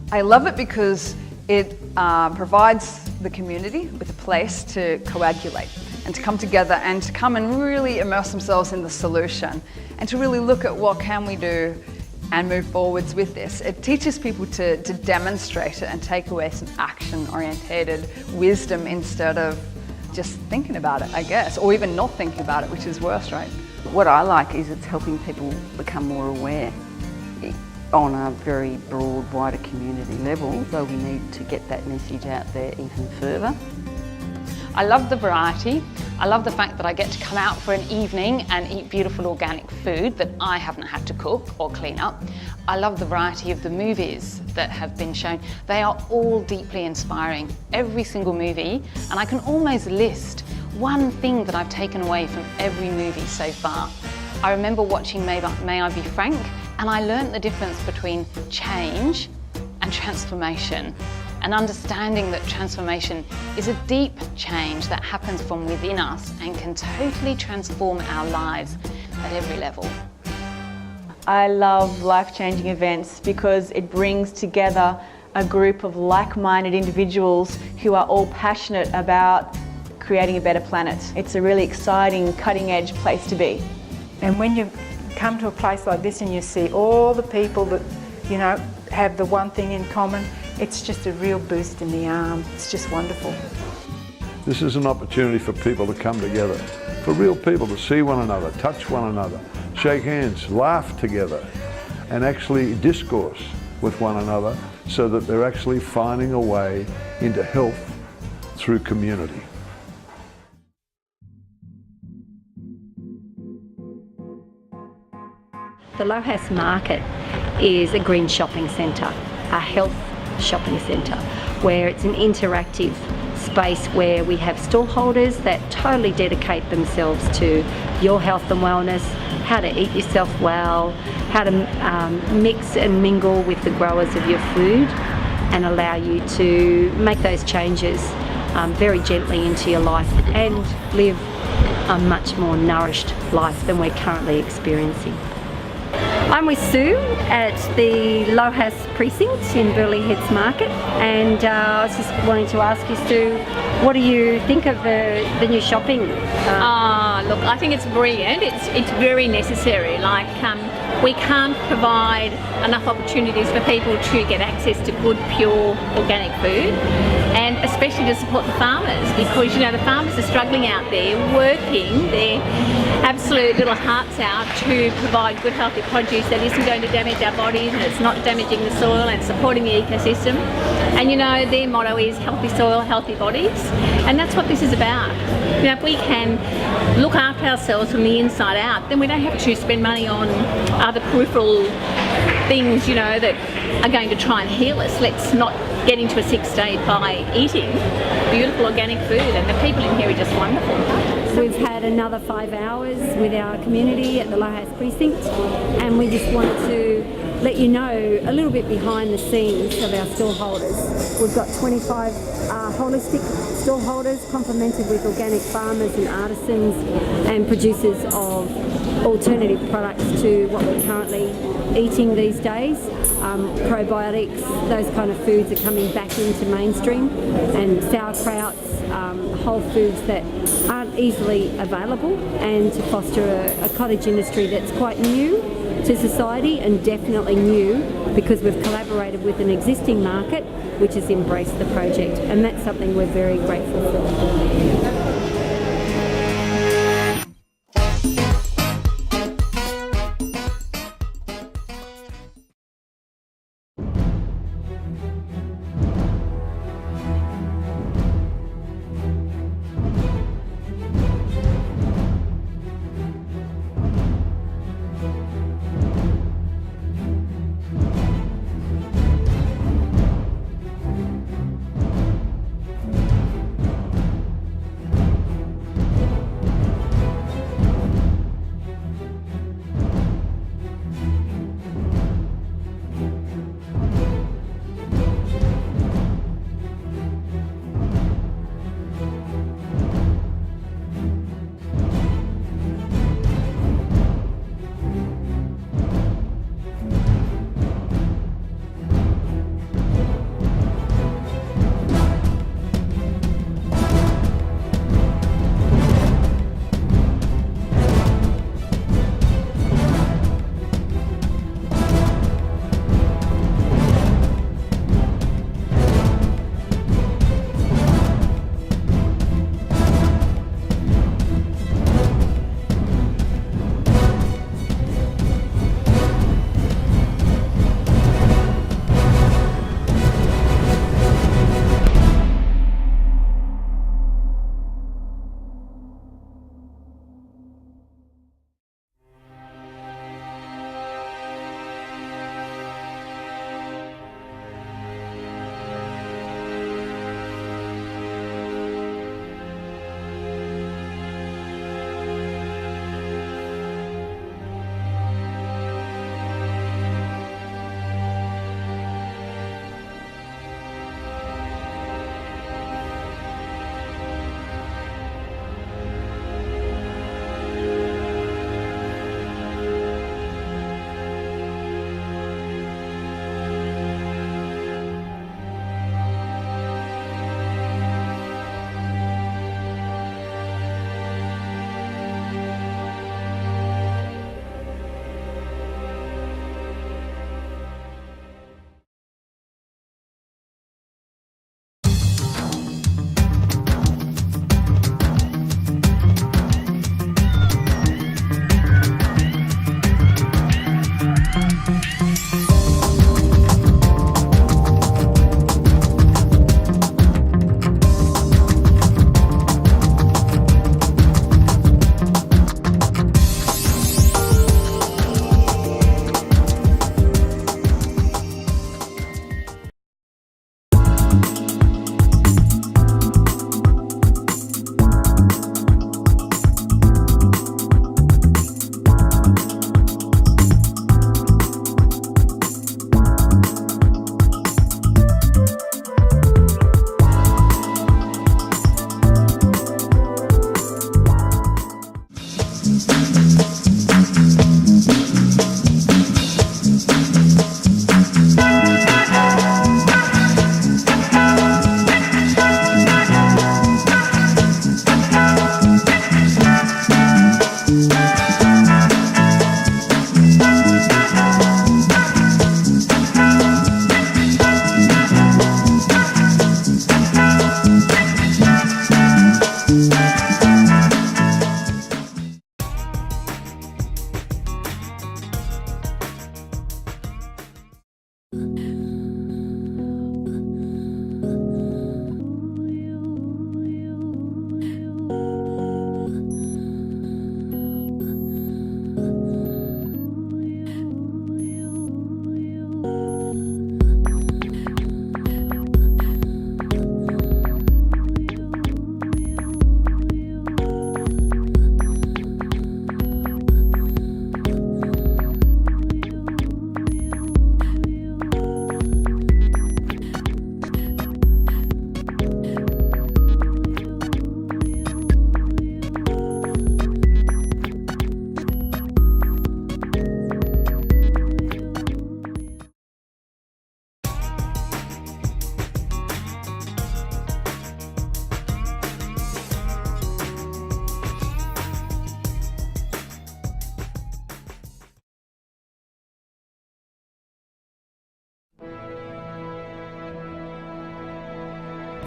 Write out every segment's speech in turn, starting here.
I love it because it provides the community with a place to coagulate and to come together and to come and really immerse themselves in the solution and to really look at what can we do and move forwards with this. It teaches people to demonstrate it and take away some action-orientated wisdom instead of just thinking about it, I guess, or even not thinking about it, which is worse, right? What I like is it's helping people become more aware on a very broad, wider community level, so we need to get that message out there even further. I love the variety. I love the fact that I get to come out for an evening and eat beautiful organic food that I haven't had to cook or clean up. I love the variety of the movies that have been shown. They are all deeply inspiring, every single movie, and I can almost list one thing that I've taken away from every movie so far. I remember watching May I Be Frank, and I learnt the difference between change and transformation, and understanding that transformation is a deep change that happens from within us and can totally transform our lives at every level. I love life-changing events because it brings together a group of like-minded individuals who are all passionate about creating a better planet. It's a really exciting, cutting-edge place to be. And when you come to a place like this and you see all the people that, you know, have the one thing in common, it's just a real boost in the arm. It's just wonderful. This is an opportunity for people to come together, for real people to see one another, touch one another, shake hands, laugh together, and actually discourse with one another so that they're actually finding a way into health through community. The Lohas Market is a green shopping centre, a health shopping centre, where it's an interactive space where we have stallholders that totally dedicate themselves to your health and wellness, how to eat yourself well, how to mix and mingle with the growers of your food and allow you to make those changes very gently into your life and live a much more nourished life than we're currently experiencing. I'm with Sue at the Lohas precinct in Burleigh Heads Market, and I was just wanting to ask you, Sue, what do you think of the new shopping? Look, I think it's brilliant. It's very necessary. Like, we can't provide enough opportunities for people to get access to good, pure, organic food, and especially to support the farmers, because you know the farmers are struggling out there, working their absolute little hearts out to provide good, healthy produce that isn't going to damage our bodies and it's not damaging the soil and supporting the ecosystem. And you know their motto is healthy soil, healthy bodies, and that's what this is about. You know, if we can look after ourselves from the inside out, then we don't have to spend money on other peripheral things, you know, that are going to try and heal us. Let's not get into a sick state by eating beautiful organic food, and the people in here are just wonderful. We've had another 5 hours with our community at the Lohas precinct, and we just wanted to let you know a little bit behind the scenes of our stallholders. We've got 25 holistic stallholders complemented with organic farmers and artisans and producers of alternative products to what we're currently eating these days. Probiotics, those kind of foods are coming back into mainstream, and sauerkrauts, whole foods that aren't easily available, and to foster a cottage industry that's quite new to society, and definitely new because we've collaborated with an existing market which has embraced the project, and that's something we're very grateful for.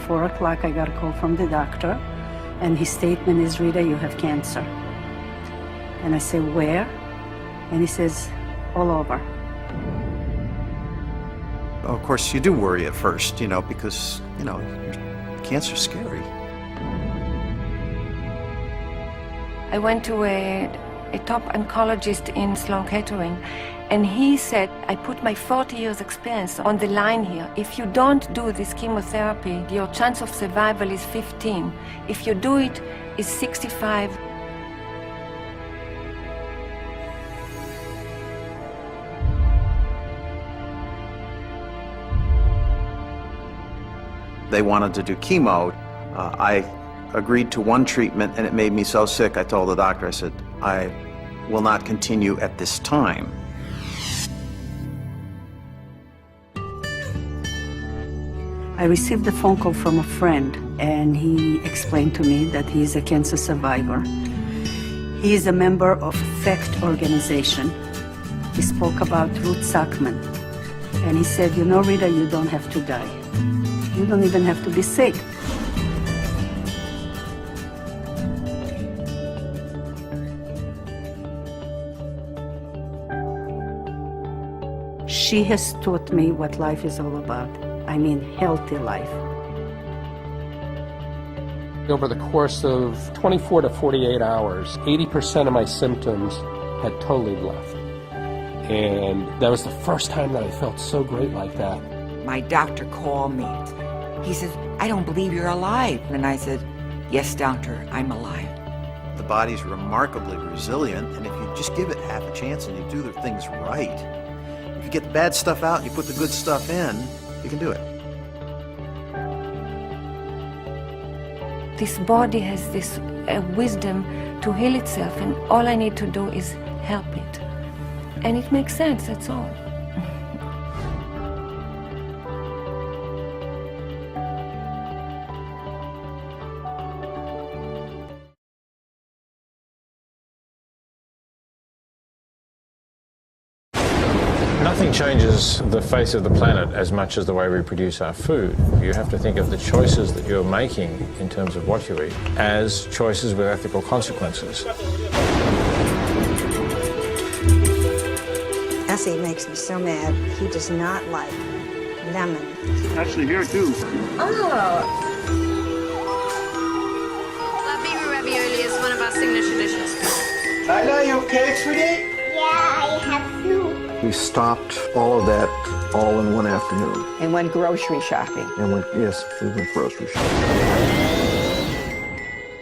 4 o'clock, I got a call from the doctor, and his statement is, Rita, you have cancer. And I say, where? And he says, all over. Of course, you do worry at first, because, cancer's scary. I went to a top oncologist in Sloan Kettering, and he said, I put my 40 years experience on the line here. If you don't do this chemotherapy, your chance of survival is 15. If you do it, it's 65. They wanted to do chemo. I agreed to one treatment, and it made me so sick, I told the doctor, I said, I will not continue at this time. I received a phone call from a friend, and he explained to me that he is a cancer survivor. He is a member of FACT organization. He spoke about Ruth Sackman, and he said, Rita, you don't have to die. You don't even have to be sick. She has taught me what life is all about. I mean, healthy life. Over the course of 24 to 48 hours, 80% of my symptoms had totally left. And that was the first time that I felt so great like that. My doctor called me. He says, I don't believe you're alive. And I said, yes, doctor, I'm alive. The body's remarkably resilient, and if you just give it half a chance and you do the things right, if you get the bad stuff out and you put the good stuff in, you can do it. This body has this wisdom to heal itself, and all I need to do is help it. And it makes sense, that's all. Nothing changes the face of the planet as much as the way we produce our food. You have to think of the choices that you're making in terms of what you eat as choices with ethical consequences. Essie makes me so mad. He does not like lemon. Actually, here too. Oh. La beef ravioli is one of our signature dishes. Tyler, you okay, sweetie? Yeah, I have flu. We stopped all of that all in one afternoon. And went grocery shopping. And yes, we went grocery shopping.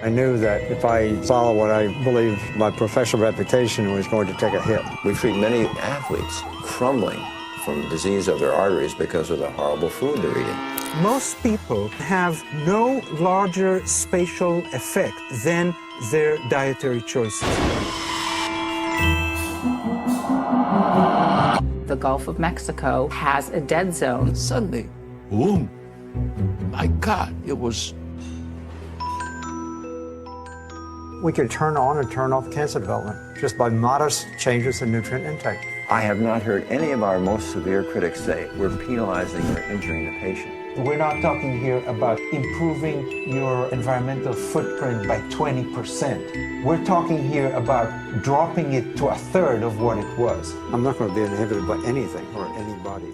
I knew that if I followed what I believed my professional reputation was going to take a hit. We treat many athletes crumbling from disease of their arteries because of the horrible food they're eating. Most people have no larger spatial effect than their dietary choices. The Gulf of Mexico has a dead zone. Suddenly, boom, my God, it was... We could turn on and turn off cancer development just by modest changes in nutrient intake. I have not heard any of our most severe critics say we're penalizing or injuring the patient. We're not talking here about improving your environmental footprint by 20%. We're talking here about dropping it to a third of what it was. I'm not going to be inhibited by anything or anybody.